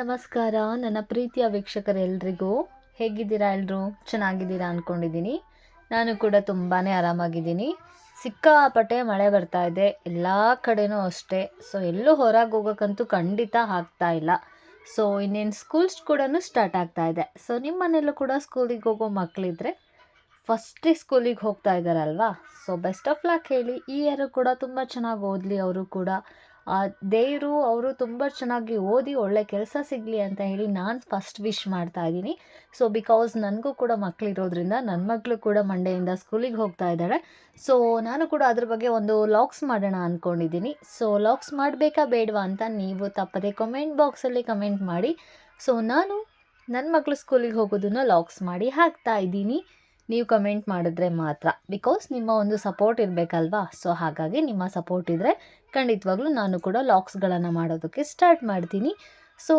ನಮಸ್ಕಾರ ನನ್ನ ಪ್ರೀತಿಯ ವೀಕ್ಷಕರೆಲ್ಲರಿಗೂ. ಹೇಗಿದ್ದೀರಾ? ಎಲ್ಲರೂ ಚೆನ್ನಾಗಿದ್ದೀರಾ ಅಂದ್ಕೊಂಡಿದ್ದೀನಿ. ನಾನು ಕೂಡ ತುಂಬಾ ಆರಾಮಾಗಿದ್ದೀನಿ. ಸಿಕ್ಕಾಪಟ್ಟೆ ಮಳೆ ಬರ್ತಾ ಇದೆ, ಎಲ್ಲ ಕಡೆನೂ ಅಷ್ಟೇ. ಸೊ ಎಲ್ಲೂ ಹೊರಗೆ ಹೋಗೋಕ್ಕಂತೂ ಖಂಡಿತ ಆಗ್ತಾ ಇಲ್ಲ. ಸೊ ಇನ್ನೇನು ಸ್ಕೂಲ್ಸ್ ಕೂಡ ಸ್ಟಾರ್ಟ್ ಆಗ್ತಾ ಇದೆ. ಸೊ ನಿಮ್ಮ ಮನೆಯಲ್ಲೂ ಕೂಡ ಸ್ಕೂಲಿಗೆ ಹೋಗೋ ಮಕ್ಕಳಿದ್ರೆ ಫಸ್ಟ್ ಸ್ಕೂಲಿಗೆ ಹೋಗ್ತಾ ಇದ್ದಾರಲ್ವಾ, ಸೊ ಬೆಸ್ಟ್ ಆಫ್ ಲಕ್ ಹೇಳಿ. ಈ ಇಯರು ಕೂಡ ತುಂಬ ಚೆನ್ನಾಗಿ ಓದಲಿ. ಅವರು ಕೂಡ ದೇವರು ಅವರು ತುಂಬ ಚೆನ್ನಾಗಿ ಓದಿ ಒಳ್ಳೆ ಕೆಲಸ ಸಿಗಲಿ ಅಂತ ಹೇಳಿ ನಾನು ಫಸ್ಟ್ ವಿಶ್ ಮಾಡ್ತಾ ಇದ್ದೀನಿ. ಸೊ ಬಿಕಾಸ್ ನನಗೂ ಕೂಡ ಮಕ್ಕಳಿರೋದ್ರಿಂದ ನನ್ನ ಮಗಳು ಕೂಡ ಮಂಡೆಯಿಂದ ಸ್ಕೂಲಿಗೆ ಹೋಗ್ತಾ ಇದ್ದಾಳೆ. ಸೊ ನಾನು ಕೂಡ ಅದ್ರ ಬಗ್ಗೆ ಒಂದು ಲಾಗ್ಸ್ ಮಾಡೋಣ ಅಂದ್ಕೊಂಡಿದ್ದೀನಿ. ಸೊ ಲಾಗ್ಸ್ ಮಾಡಬೇಕಾ ಬೇಡವಾ ಅಂತ ನೀವು ತಪ್ಪದೆ ಕಮೆಂಟ್ ಬಾಕ್ಸಲ್ಲಿ ಕಮೆಂಟ್ ಮಾಡಿ. ಸೊ ನಾನು ನನ್ನ ಮಗಳು ಸ್ಕೂಲಿಗೆ ಹೋಗೋದನ್ನು ಲಾಗ್ಸ್ ಮಾಡಿ ಹಾಕ್ತಾ ಇದ್ದೀನಿ. ನೀವು ಕಮೆಂಟ್ ಮಾಡಿದ್ರೆ ಮಾತ್ರ, ಬಿಕಾಸ್ ನಿಮ್ಮ ಒಂದು ಸಪೋರ್ಟ್ ಇರಬೇಕಲ್ವಾ. ಸೊ ಹಾಗಾಗಿ ನಿಮ್ಮ ಸಪೋರ್ಟ್ ಇದ್ದರೆ ಖಂಡಿತವಾಗ್ಲೂ ನಾನು ಕೂಡ ಲಾಗ್ಸ್ಗಳನ್ನು ಮಾಡೋದಕ್ಕೆ ಸ್ಟಾರ್ಟ್ ಮಾಡ್ತೀನಿ. ಸೊ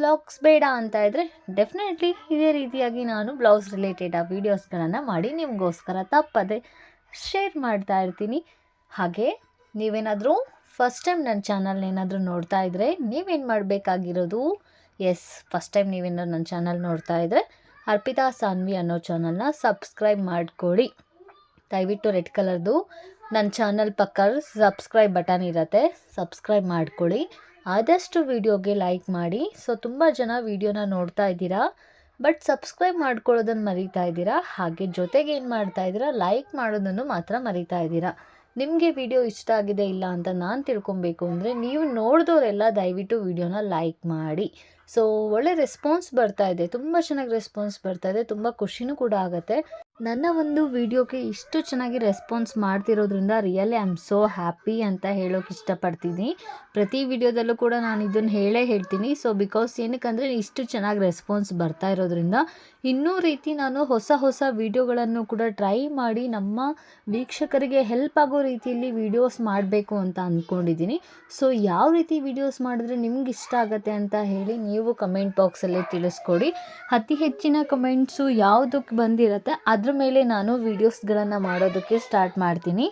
ಲಾಗ್ಸ್ ಬೇಡ ಅಂತ ಇದ್ದರೆ ಡೆಫಿನೆಟ್ಲಿ ಇದೇ ರೀತಿಯಾಗಿ ನಾನು ಬ್ಲೌಸ್ ರಿಲೇಟೆಡ್ ವೀಡಿಯೋಸ್ಗಳನ್ನು ಮಾಡಿ ನಿಮಗೋಸ್ಕರ ತಪ್ಪದೆ ಶೇರ್ ಮಾಡ್ತಾ ಇರ್ತೀನಿ. ಹಾಗೆ ನೀವೇನಾದರೂ ಫಸ್ಟ್ ಟೈಮ್ ನನ್ನ ಚಾನಲ್ ಏನಾದರೂ ನೋಡ್ತಾ ಇದ್ದರೆ ನೀವೇನು ಮಾಡಬೇಕಾಗಿರೋದು, ಫಸ್ಟ್ ಟೈಮ್ ನೀವೇನಾದ್ರು ನನ್ನ ಚಾನಲ್ ನೋಡ್ತಾ ಇದ್ದರೆ ಅರ್ಪಿತಾ ಸಾನ್ವಿ ಅನ್ನೋ ಚಾನಲ್ನ ಸಬ್ಸ್ಕ್ರೈಬ್ ಮಾಡಿಕೊಡಿ. ದಯವಿಟ್ಟು ರೆಡ್ ಕಲರ್ದು ನನ್ನ ಚಾನಲ್ ಪಕ್ಕ ಸಬ್ಸ್ಕ್ರೈಬ್ ಬಟನ್ ಇರುತ್ತೆ, ಸಬ್ಸ್ಕ್ರೈಬ್ ಮಾಡ್ಕೊಳ್ಳಿ. ಆದಷ್ಟು ವಿಡಿಯೋಗೆ ಲೈಕ್ ಮಾಡಿ. ಸೊ ತುಂಬ ಜನ ವಿಡಿಯೋನ ನೋಡ್ತಾ ಇದ್ದೀರಾ, ಬಟ್ ಸಬ್ಸ್ಕ್ರೈಬ್ ಮಾಡ್ಕೊಳ್ಳೋದನ್ನು ಮರಿತಾ ಇದ್ದೀರಾ. ಹಾಗೆ ಜೊತೆಗೆ ಏನು ಮಾಡ್ತಾ ಇದ್ದೀರಾ, ಲೈಕ್ ಮಾಡೋದನ್ನು ಮಾತ್ರ ಮರಿತಾ ಇದ್ದೀರಾ. ನಿಮಗೆ ವಿಡಿಯೋ ಇಷ್ಟ ಆಗಿದೆ ಇಲ್ಲ ಅಂತ ನಾನು ತಿಳ್ಕೊಬೇಕು ಅಂದರೆ ನೀವು ನೋಡಿದವರೆಲ್ಲ ದಯವಿಟ್ಟು ವಿಡಿಯೋನ ಲೈಕ್ ಮಾಡಿ. ಸೊ ಒಳ್ಳೆ ರೆಸ್ಪಾನ್ಸ್ ಬರ್ತಾ ಇದೆ, ತುಂಬ ಚೆನ್ನಾಗಿ ರೆಸ್ಪಾನ್ಸ್ ಬರ್ತಾ ಇದೆ, ತುಂಬ ಖುಷಿನೂ ಕೂಡ ಆಗುತ್ತೆ. ನನ್ನ ಒಂದು ವಿಡಿಯೋಗೆ ಇಷ್ಟು ಚೆನ್ನಾಗಿ ರೆಸ್ಪಾನ್ಸ್ ಮಾಡ್ತಿರೋದ್ರಿಂದ really I am so happy ಅಂತ ಹೇಳೋಕೆ ಇಷ್ಟಪಡ್ತೀನಿ. ಪ್ರತಿ ವಿಡಿಯೋದಲ್ಲೂ ಕೂಡ ನಾನು ಇದನ್ನು ಹೇಳ್ತೀನಿ. ಸೊ ಬಿಕಾಸ್ ಏನಕ್ಕಂದರೆ ಇಷ್ಟು ಚೆನ್ನಾಗಿ ರೆಸ್ಪಾನ್ಸ್ ಬರ್ತಾ ಇರೋದ್ರಿಂದ ಇನ್ನೂ ರೀತಿ ನಾನು ಹೊಸ ವಿಡಿಯೋಗಳನ್ನು ಕೂಡ ಟ್ರೈ ಮಾಡಿ ನಮ್ಮ ವೀಕ್ಷಕರಿಗೆ ಹೆಲ್ಪ್ ಆಗೋ ರೀತಿಯಲ್ಲಿ ವಿಡಿಯೋಸ್ ಮಾಡಬೇಕು ಅಂತ ಅಂದ್ಕೊಂಡಿದ್ದೀನಿ. ಸೊ ಯಾವ ರೀತಿ ವಿಡಿಯೋಸ್ ಮಾಡಿದ್ರೆ ನಿಮ್ಗೆ ಇಷ್ಟ ಆಗುತ್ತೆ ಅಂತ ಹೇಳಿ ನೀವು ಕಮೆಂಟ್ ಬಾಕ್ಸಲ್ಲಿ ತಿಳಿಸ್ಕೊಡಿ. ಅತಿ ಹೆಚ್ಚಿನ ಕಮೆಂಟ್ಸು ಯಾವುದಕ್ಕೆ ಬಂದಿರುತ್ತೆ ಅದ್ರ ಮೇಲೆ ನಾನು ವೀಡಿಯೋಸ್ಗಳನ್ನು ಮಾಡೋದಕ್ಕೆ ಸ್ಟಾರ್ಟ್ ಮಾಡ್ತೀನಿ.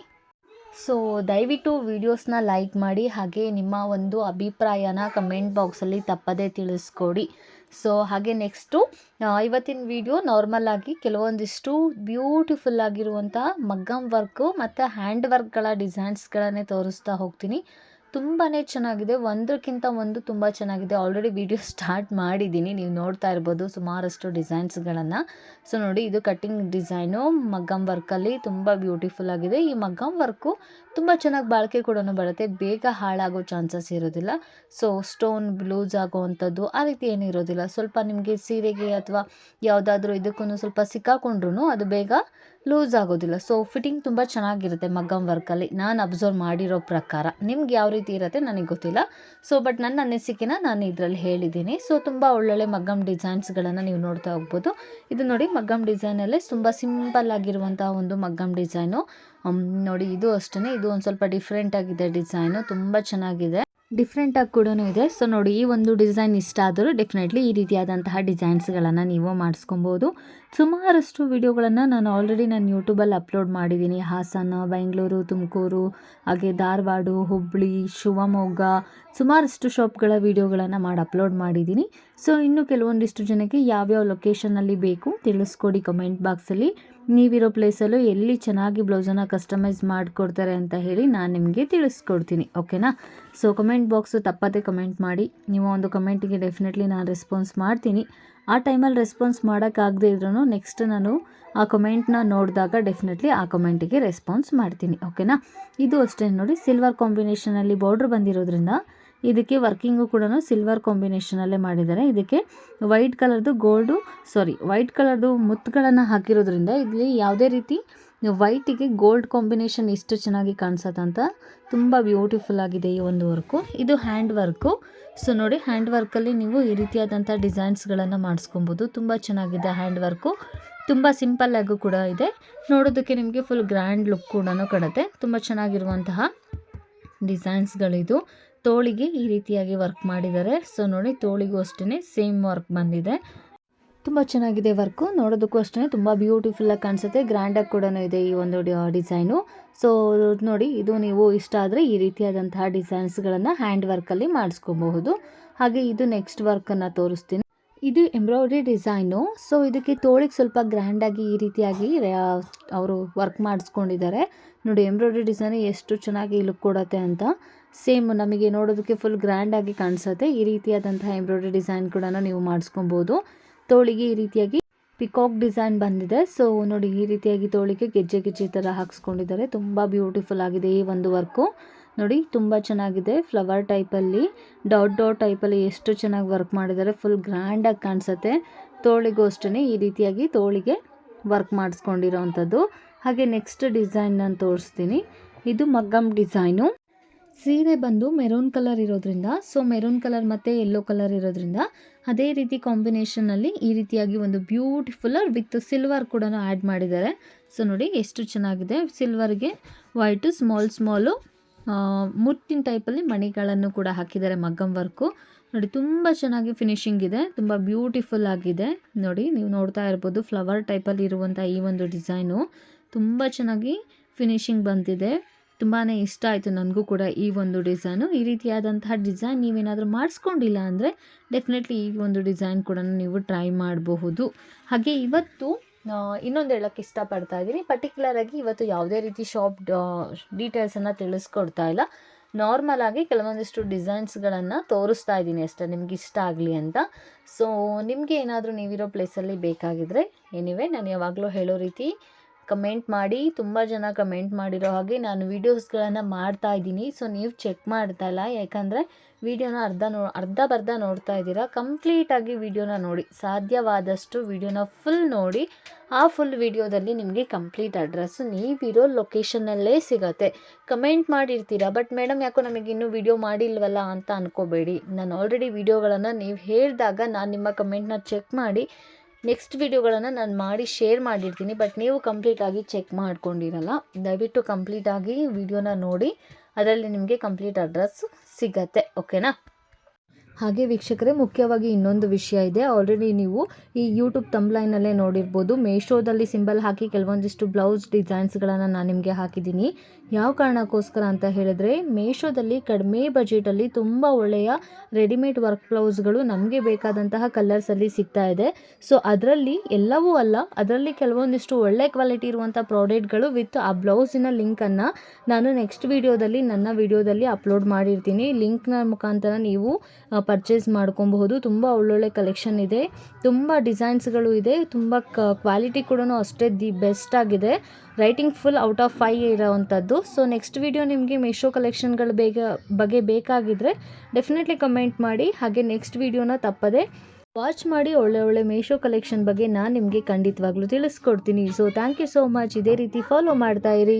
ಸೊ ದಯವಿಟ್ಟು ವೀಡಿಯೋಸ್ನ ಲೈಕ್ ಮಾಡಿ. ಹಾಗೆ ನಿಮ್ಮ ಒಂದು ಅಭಿಪ್ರಾಯನ ಕಮೆಂಟ್ ಬಾಕ್ಸಲ್ಲಿ ತಪ್ಪದೇ ತಿಳಿಸ್ಕೊಡಿ. ಸೊ ಹಾಗೆ ನೆಕ್ಸ್ಟು ಇವತ್ತಿನ ವಿಡಿಯೋ ನಾರ್ಮಲ್ ಆಗಿ ಕೆಲವೊಂದಿಷ್ಟು ಬ್ಯೂಟಿಫುಲ್ ಆಗಿರುವಂಥ ಮಗ್ಗಮ್ ವರ್ಕು ಮತ್ತು ಹ್ಯಾಂಡ್ ವರ್ಕ್ಗಳ ಡಿಸೈನ್ಸ್ಗಳನ್ನೇ ತೋರಿಸ್ತಾ ಹೋಗ್ತೀನಿ. ತುಂಬಾ ಚೆನ್ನಾಗಿದೆ, ಒಂದಕ್ಕಿಂತ ಒಂದು ತುಂಬ ಚೆನ್ನಾಗಿದೆ. ಆಲ್ರೆಡಿ ವಿಡಿಯೋ ಸ್ಟಾರ್ಟ್ ಮಾಡಿದ್ದೀನಿ, ನೀವು ನೋಡ್ತಾ ಇರ್ಬೋದು ಸುಮಾರಷ್ಟು ಡಿಸೈನ್ಸ್ಗಳನ್ನು. ಸೊ ನೋಡಿ, ಇದು ಕಟ್ಟಿಂಗ್ ಡಿಸೈನು ಮಗ್ಗಮ್ ವರ್ಕಲ್ಲಿ ತುಂಬ ಬ್ಯೂಟಿಫುಲ್ ಆಗಿದೆ. ಈ ಮಗ್ಗಮ್ ವರ್ಕು ತುಂಬ ಚೆನ್ನಾಗಿ ಬಾಳಿಕೆ ಕೂಡ ಬರುತ್ತೆ, ಬೇಗ ಹಾಳಾಗೋ ಚಾನ್ಸಸ್ ಇರೋದಿಲ್ಲ. ಸೊ ಸ್ಟೋನ್ ಲೂಸ್ ಆಗೋವಂಥದ್ದು ಆ ರೀತಿ ಏನಿರೋದಿಲ್ಲ. ಸ್ವಲ್ಪ ನಿಮಗೆ ಸೀರೆಗೆ ಅಥವಾ ಯಾವುದಾದ್ರೂ ಇದಕ್ಕೂ ಸ್ವಲ್ಪ ಸಿಕ್ಕಾಕೊಂಡ್ರೂ ಅದು ಬೇಗ ಲೂಸ್ ಆಗೋದಿಲ್ಲ. ಸೊ ಫಿಟ್ಟಿಂಗ್ ತುಂಬ ಚೆನ್ನಾಗಿರುತ್ತೆ ಮಗ್ಗಮ್ ವರ್ಕಲ್ಲಿ, ನಾನು ಅಬ್ಸರ್ವ್ ಮಾಡಿರೋ ಪ್ರಕಾರ. ನಿಮ್ಗೆ ಯಾವ ರೀತಿ ಇರುತ್ತೆ ನನಗೆ ಗೊತ್ತಿಲ್ಲ. ಸೊ ಬಟ್ ನನ್ನ ಅನಿಸಿಕೆನ ನಾನು ಇದರಲ್ಲಿ ಹೇಳಿದ್ದೀನಿ. ಸೊ ತುಂಬ ಒಳ್ಳೊಳ್ಳೆ ಮಗ್ಗಮ್ ಡಿಸೈನ್ಸ್ಗಳನ್ನು ನೀವು ನೋಡ್ತಾ ಹೋಗ್ಬೋದು. ಇದು ನೋಡಿ, ಮಗ್ಗಮ್ ಡಿಸೈನಲ್ಲೇ ತುಂಬ ಸಿಂಪಲ್ ಆಗಿರುವಂಥ ಒಂದು ಮಗ್ಗಮ್ ಡಿಸೈನು. ನೋಡಿ, ಇದು ಅಷ್ಟೇ, ಇದು ಒಂದು ಸ್ವಲ್ಪ ಡಿಫ್ರೆಂಟ್ ಆಗಿದೆ ಡಿಸೈನು, ತುಂಬ ಚೆನ್ನಾಗಿದೆ, ಡಿಫ್ರೆಂಟಾಗಿ ಕೂಡ ಇದೆ. ಸೊ ನೋಡಿ, ಈ ಒಂದು ಡಿಸೈನ್ ಇಷ್ಟ ಆದರೂ ಡೆಫಿನೆಟ್ಲಿ ಈ ರೀತಿಯಾದಂತಹ ಡಿಸೈನ್ಸ್ಗಳನ್ನು ನೀವು ಮಾಡಿಸ್ಕೊಬೋದು. ಸುಮಾರಷ್ಟು ವಿಡಿಯೋಗಳನ್ನು ನಾನು ಆಲ್ರೆಡಿ ನನ್ನ ಯೂಟ್ಯೂಬಲ್ಲಿ ಅಪ್ಲೋಡ್ ಮಾಡಿದ್ದೀನಿ. ಹಾಸನ, ಬೆಂಗಳೂರು, ತುಮಕೂರು, ಹಾಗೆ ಧಾರವಾಡ, ಹುಬ್ಬಳ್ಳಿ, ಶಿವಮೊಗ್ಗ, ಸುಮಾರಷ್ಟು ಶಾಪ್ಗಳ ವಿಡಿಯೋಗಳನ್ನು ಮಾಡಿ ಅಪ್ಲೋಡ್ ಮಾಡಿದ್ದೀನಿ. ಸೊ ಇನ್ನು ಕೆಲವೊಂದಿಷ್ಟು ಜನಕ್ಕೆ ಯಾವ್ಯಾವ ಲೊಕೇಶನಲ್ಲಿ ಬೇಕು ತಿಳಿಸ್ಕೊಡಿ ಕಮೆಂಟ್ ಬಾಕ್ಸಲ್ಲಿ. ನೀವಿರೋ ಪ್ಲೇಸಲ್ಲೂ ಎಲ್ಲಿ ಚೆನ್ನಾಗಿ ಬ್ಲೌಸನ್ನು ಕಸ್ಟಮೈಸ್ ಮಾಡಿಕೊಡ್ತಾರೆ ಅಂತ ಹೇಳಿ ನಾನು ನಿಮಗೆ ತಿಳಿಸ್ಕೊಡ್ತೀನಿ, ಓಕೆನಾ. ಸೊ ಕಮೆಂಟ್ ಬಾಕ್ಸು ತಪ್ಪದೆ ಕಮೆಂಟ್ ಮಾಡಿ. ನೀವು ಒಂದು ಕಮೆಂಟಿಗೆ ಡೆಫಿನೆಟ್ಲಿ ನಾನು ರೆಸ್ಪಾನ್ಸ್ ಮಾಡ್ತೀನಿ. ಆ ಟೈಮಲ್ಲಿ ರೆಸ್ಪಾನ್ಸ್ ಮಾಡೋಕ್ಕಾಗದೇ ಇದ್ರೂ ನೆಕ್ಸ್ಟ್ ನಾನು ಆ ಕಮೆಂಟ್ನ ನೋಡಿದಾಗ ಡೆಫಿನೆಟ್ಲಿ ಆ ಕಮೆಂಟಿಗೆ ರೆಸ್ಪಾನ್ಸ್ ಮಾಡ್ತೀನಿ, ಓಕೆನಾ. ಇದು ಅಷ್ಟೇ ನೋಡಿ, ಸಿಲ್ವರ್ ಕಾಂಬಿನೇಷನಲ್ಲಿ ಬಾರ್ಡ್ರ್ ಬಂದಿರೋದ್ರಿಂದ ಇದಕ್ಕೆ ವರ್ಕಿಂಗು ಕೂಡ ಸಿಲ್ವರ್ ಕಾಂಬಿನೇಷನಲ್ಲೇ ಮಾಡಿದ್ದಾರೆ. ಇದಕ್ಕೆ ವೈಟ್ ಕಲರ್ದು ಮುತ್ತುಗಳನ್ನು ಹಾಕಿರೋದ್ರಿಂದ ಇಲ್ಲಿ ಯಾವುದೇ ರೀತಿ ವೈಟಿಗೆ ಗೋಲ್ಡ್ ಕಾಂಬಿನೇಷನ್ ಎಷ್ಟು ಚೆನ್ನಾಗಿ ಕಾಣಿಸುತ್ತಂತ ತುಂಬ ಬ್ಯೂಟಿಫುಲ್ ಆಗಿದೆ ಈ ಒಂದು ವರ್ಕು. ಇದು ಹ್ಯಾಂಡ್ ವರ್ಕು. ಸೊ ನೋಡಿ, ಹ್ಯಾಂಡ್ ವರ್ಕಲ್ಲಿ ನೀವು ಈ ರೀತಿಯಾದಂಥ ಡಿಸೈನ್ಸ್ಗಳನ್ನು ಮಾಡಿಸ್ಕೊಬೋದು. ತುಂಬ ಚೆನ್ನಾಗಿದೆ ಹ್ಯಾಂಡ್ ವರ್ಕು, ತುಂಬ ಸಿಂಪಲ್ಲಾಗೂ ಕೂಡ ಇದೆ. ನೋಡೋದಕ್ಕೆ ನಿಮಗೆ ಫುಲ್ ಗ್ರ್ಯಾಂಡ್ ಲುಕ್ ಕೂಡ ಕೊಡುತ್ತೆ. ತುಂಬ ಚೆನ್ನಾಗಿರುವಂತಹ ಡಿಸೈನ್ಸ್ಗಳಿದು. ತೋಳಿಗೆ ಈ ರೀತಿಯಾಗಿ ವರ್ಕ್ ಮಾಡಿದ್ದಾರೆ. ಸೊ ನೋಡಿ, ತೋಳಿಗೂ ಅಷ್ಟೇ ಸೇಮ್ ವರ್ಕ್ ಬಂದಿದೆ. ತುಂಬ ಚೆನ್ನಾಗಿದೆ ವರ್ಕು, ನೋಡೋದಕ್ಕೂ ಅಷ್ಟೇ ತುಂಬ ಬ್ಯೂಟಿಫುಲ್ಲಾಗಿ ಕಾಣಿಸುತ್ತೆ, ಗ್ರ್ಯಾಂಡಾಗಿ ಕೂಡ ಇದೆ ಈ ಒಂದು ಡಿಸೈನು. ಸೊ ನೋಡಿ, ಇದು ನೀವು ಇಷ್ಟ ಆದರೆ ಈ ರೀತಿಯಾದಂತಹ ಡಿಸೈನ್ಸ್ಗಳನ್ನು ಹ್ಯಾಂಡ್ ವರ್ಕಲ್ಲಿ ಮಾಡಿಸ್ಕೋಬಹುದು. ಹಾಗೆ ಇದು ನೆಕ್ಸ್ಟ್ ವರ್ಕನ್ನು ತೋರಿಸ್ತೀನಿ. ಇದು ಎಂಬ್ರಾಯ್ಡ್ರಿ ಡಿಸೈನು. ಸೊ ಇದಕ್ಕೆ ತೋಳಿಗೆ ಸ್ವಲ್ಪ ಗ್ರ್ಯಾಂಡಾಗಿ ಈ ರೀತಿಯಾಗಿ ಅವರು ವರ್ಕ್ ಮಾಡಿಸ್ಕೊಂಡಿದ್ದಾರೆ. ನೋಡಿ ಎಂಬ್ರಾಯ್ಡ್ರಿ ಡಿಸೈನ್ ಎಷ್ಟು ಚೆನ್ನಾಗಿ ಲುಕ್ ಕೊಡುತ್ತೆ ಅಂತ. ಸೇಮ್ ನಮಗೆ ನೋಡೋದಕ್ಕೆ ಫುಲ್ ಗ್ರ್ಯಾಂಡಾಗಿ ಕಾಣಿಸುತ್ತೆ. ಈ ರೀತಿಯಾದಂತಹ ಎಂಬ್ರಾಯ್ಡ್ರಿ ಡಿಸೈನ್ ಕೂಡ ನೀವು ಮಾಡಿಸ್ಕೊಬೋದು. ತೋಳಿಗೆ ಈ ರೀತಿಯಾಗಿ ಪಿಕಾಕ್ ಡಿಸೈನ್ ಬಂದಿದೆ. ಸೊ ನೋಡಿ ಈ ರೀತಿಯಾಗಿ ತೋಳಿಗೆ ಗೆಜ್ಜೆ ಥರ ಹಾಕ್ಸ್ಕೊಂಡಿದ್ದಾರೆ. ತುಂಬ ಬ್ಯೂಟಿಫುಲ್ ಆಗಿದೆ ಈ ಒಂದು ವರ್ಕು. ನೋಡಿ ತುಂಬ ಚೆನ್ನಾಗಿದೆ. ಫ್ಲವರ್ ಟೈಪಲ್ಲಿ ಡಾಟ್ ಟೈಪಲ್ಲಿ ಎಷ್ಟು ಚೆನ್ನಾಗಿ ವರ್ಕ್ ಮಾಡಿದ್ದಾರೆ. ಫುಲ್ ಗ್ರ್ಯಾಂಡಾಗಿ ಕಾಣಿಸುತ್ತೆ. ತೋಳಿಗೂ ಅಷ್ಟೇ ಈ ರೀತಿಯಾಗಿ ತೋಳಿಗೆ ವರ್ಕ್ ಮಾಡಿಸ್ಕೊಂಡಿರೋ ಅಂಥದ್ದು. ಹಾಗೆ ನೆಕ್ಸ್ಟ್ ಡಿಸೈನ್ ನಾನು ತೋರಿಸ್ತೀನಿ. ಇದು ಮಗ್ಗಮ್ ಡಿಸೈನು. ಸೀರೆ ಬಂದು ಮೆರೂನ್ ಕಲರ್ ಇರೋದ್ರಿಂದ, ಸೊ ಮೆರೂನ್ ಕಲರ್ ಮತ್ತು ಯೆಲ್ಲೋ ಕಲರ್ ಇರೋದ್ರಿಂದ ಅದೇ ರೀತಿ ಕಾಂಬಿನೇಷನಲ್ಲಿ ಈ ರೀತಿಯಾಗಿ ಒಂದು ಬ್ಯೂಟಿಫುಲ್ ವಿತ್ ಸಿಲ್ವರ್ ಕೂಡ ಆ್ಯಡ್ ಮಾಡಿದ್ದಾರೆ. ಸೊ ನೋಡಿ ಎಷ್ಟು ಚೆನ್ನಾಗಿದೆ. ಸಿಲ್ವರ್ಗೆ ವೈಟು ಸ್ಮಾಲು ಮುತ್ತಿನ ಟೈಪಲ್ಲಿ ಮಣಿಗಳನ್ನು ಕೂಡ ಹಾಕಿದ್ದಾರೆ. ಮಗ್ಗಮ್ ವರ್ಕು ನೋಡಿ ತುಂಬ ಚೆನ್ನಾಗಿ ಫಿನಿಶಿಂಗ್ ಇದೆ. ತುಂಬ ಬ್ಯೂಟಿಫುಲ್ ಆಗಿದೆ. ನೋಡಿ ನೀವು ನೋಡ್ತಾ ಇರ್ಬೋದು ಫ್ಲವರ್ ಟೈಪಲ್ಲಿ ಇರುವಂಥ ಈ ಒಂದು ಡಿಸೈನು ತುಂಬ ಚೆನ್ನಾಗಿ ಫಿನಿಶಿಂಗ್ ಬಂದಿದೆ. ತುಂಬಾ ಇಷ್ಟ ಆಯಿತು ನನಗೂ ಕೂಡ ಈ ಒಂದು ಡಿಸೈನು. ಈ ರೀತಿಯಾದಂತಹ ಡಿಸೈನ್ ನೀವೇನಾದರೂ ಮಾಡಿಸ್ಕೊಂಡಿಲ್ಲ ಅಂದರೆ ಡೆಫಿನೆಟ್ಲಿ ಈ ಒಂದು ಡಿಸೈನ್ ಕೂಡ ನೀವು ಟ್ರೈ ಮಾಡಬಹುದು. ಹಾಗೆ ಇವತ್ತು ಇನ್ನೊಂದು ಹೇಳೋಕ್ಕೆ ಇಷ್ಟಪಡ್ತಾ ಇದ್ದೀನಿ. ಪರ್ಟಿಕ್ಯುಲರಾಗಿ ಇವತ್ತು ಯಾವುದೇ ರೀತಿ ಶಾಪ್ ಡೀಟೇಲ್ಸನ್ನು ತಿಳಿಸ್ಕೊಡ್ತಾ ಇಲ್ಲ. ನಾರ್ಮಲ್ ಆಗಿ ಕೆಲವೊಂದಿಷ್ಟು ಡಿಸೈನ್ಸ್ಗಳನ್ನು ತೋರಿಸ್ತಾ ಇದ್ದೀನಿ ಅಷ್ಟೇ, ನಿಮ್ಗೆ ಇಷ್ಟ ಆಗಲಿ ಅಂತ. ಸೊ ನಿಮಗೆ ಏನಾದರೂ ನೀವಿರೋ ಪ್ಲೇಸಲ್ಲಿ ಬೇಕಾಗಿದ್ದರೆ ಎನಿವೆ ನಾನು ಯಾವಾಗಲೂ ಹೇಳೋ ರೀತಿ ಕಮೆಂಟ್ ಮಾಡಿ. ತುಂಬ ಜನ ಕಮೆಂಟ್ ಮಾಡಿರೋ ಹಾಗೆ ನಾನು ವೀಡಿಯೋಸ್ಗಳನ್ನು ಮಾಡ್ತಾ ಇದ್ದೀನಿ. ಸೊ ನೀವು ಚೆಕ್ ಮಾಡ್ತಾ ಇಲ್ಲ, ಯಾಕಂದರೆ ವೀಡಿಯೋನ ಅರ್ಧ ಬರ್ಧ ನೋಡ್ತಾ ಇದ್ದೀರಾ. ಕಂಪ್ಲೀಟಾಗಿ ವೀಡಿಯೋನ ನೋಡಿ, ಸಾಧ್ಯವಾದಷ್ಟು ವೀಡಿಯೋನ ಫುಲ್ ನೋಡಿ. ಆ ಫುಲ್ ವೀಡಿಯೋದಲ್ಲಿ ನಿಮಗೆ ಕಂಪ್ಲೀಟ್ ಅಡ್ರೆಸ್ಸು ನೀವಿರೋ ಲೊಕೇಶನ್ನಲ್ಲೇ ಸಿಗುತ್ತೆ. ಕಮೆಂಟ್ ಮಾಡಿರ್ತೀರಾ, ಬಟ್ ಮೇಡಮ್ ಯಾಕೋ ನಮಗೆ ಇನ್ನೂ ವೀಡಿಯೋ ಮಾಡಿಲ್ವಲ್ಲ ಅಂತ ಅಂದ್ಕೋಬೇಡಿ. ನಾನು ಆಲ್ರೆಡಿ ವೀಡಿಯೋಗಳನ್ನು ನೀವು ಹೇಳಿದಾಗ ನಾನು ನಿಮ್ಮ ಕಮೆಂಟ್ನ ಚೆಕ್ ಮಾಡಿ ನೆಕ್ಸ್ಟ್ ವೀಡಿಯೋಗಳನ್ನು ನಾನು ಮಾಡಿ ಶೇರ್ ಮಾಡಿರ್ತೀನಿ. ಬಟ್ ನೀವು ಕಂಪ್ಲೀಟಾಗಿ ಚೆಕ್ ಮಾಡ್ಕೊಂಡಿರಲ್ಲ. ದಯವಿಟ್ಟು ಕಂಪ್ಲೀಟಾಗಿ ವೀಡಿಯೋನ ನೋಡಿ, ಅದರಲ್ಲಿ ನಿಮಗೆ ಕಂಪ್ಲೀಟ್ ಅಡ್ರೆಸ್ ಸಿಗತ್ತೆ. ಓಕೆನಾ? ಹಾಗೆ ವೀಕ್ಷಕರೇ, ಮುಖ್ಯವಾಗಿ ಇನ್ನೊಂದು ವಿಷಯ ಇದೆ. ಆಲ್ರೆಡಿ ನೀವು ಈ ಯೂಟ್ಯೂಬ್ ತಂಬ್ಲೈನಲ್ಲೇ ನೋಡಿರ್ಬೋದು, ಮೇಶೋದಲ್ಲಿ ಸಿಂಬಲ್ ಹಾಕಿ ಕೆಲವೊಂದಿಷ್ಟು ಬ್ಲೌಸ್ ಡಿಸೈನ್ಸ್ಗಳನ್ನು ನಾನು ನಿಮಗೆ ಹಾಕಿದ್ದೀನಿ. ಯಾವ ಕಾರಣಕ್ಕೋಸ್ಕರ ಅಂತ ಹೇಳಿದ್ರೆ, ಮೇಶೋದಲ್ಲಿ ಕಡಿಮೆ ಬಜೆಟಲ್ಲಿ ತುಂಬ ಒಳ್ಳೆಯ ರೆಡಿಮೇಡ್ ವರ್ಕ್ ಬ್ಲೌಸ್ಗಳು ನಮಗೆ ಬೇಕಾದಂತಹ ಕಲರ್ಸಲ್ಲಿ ಸಿಗ್ತಾ ಇದೆ. ಸೊ ಅದರಲ್ಲಿ ಎಲ್ಲವೂ ಅಲ್ಲ, ಅದರಲ್ಲಿ ಕೆಲವೊಂದಿಷ್ಟು ಒಳ್ಳೆ ಕ್ವಾಲಿಟಿ ಇರುವಂಥ ಪ್ರಾಡಕ್ಟ್ಗಳು ವಿತ್ ಆ ಬ್ಲೌಸಿನ ಲಿಂಕನ್ನು ನಾನು ನೆಕ್ಸ್ಟ್ ವೀಡಿಯೋದಲ್ಲಿ ನನ್ನ ವೀಡಿಯೋದಲ್ಲಿ ಅಪ್ಲೋಡ್ ಮಾಡಿರ್ತೀನಿ. ಲಿಂಕ್ನ ಮುಖಾಂತರ ನೀವು ಪರ್ಚೇಸ್ ಮಾಡ್ಕೊಬಹುದು. ತುಂಬ ಒಳ್ಳೊಳ್ಳೆ ಕಲೆಕ್ಷನ್ ಇದೆ, ತುಂಬ ಡಿಸೈನ್ಸ್ಗಳು ಇದೆ, ತುಂಬ ಕ್ವಾಲಿಟಿ ಕೂಡ ಅಷ್ಟೇ ದಿ ಬೆಸ್ಟ್ ಆಗಿದೆ. ರೈಟಿಂಗ್ ಫುಲ್ ಔಟ್ ಆಫ್ 5 ಇರೋವಂಥದ್ದು. ಸೊ ನೆಕ್ಸ್ಟ್ ವಿಡಿಯೋ ನಿಮಗೆ ಮೀಶೋ ಕಲೆಕ್ಷನ್ಗಳು ಬಗ್ಗೆ ಬೇಕಾಗಿದ್ದರೆ ಡೆಫಿನೆಟ್ಲಿ ಕಮೆಂಟ್ ಮಾಡಿ. ಹಾಗೆ ನೆಕ್ಸ್ಟ್ ವಿಡಿಯೋನ ತಪ್ಪದೆ ವಾಚ್ ಮಾಡಿ. ಒಳ್ಳೆ ಮೀಶೋ ಕಲೆಕ್ಷನ್ ಬಗ್ಗೆ ನಾನು ನಿಮಗೆ ಖಂಡಿತವಾಗ್ಲೂ ತಿಳಿಸ್ಕೊಡ್ತೀನಿ. So thank you so much. ಇದೇ ರೀತಿ ಫಾಲೋ ಮಾಡ್ತಾ ಇರಿ.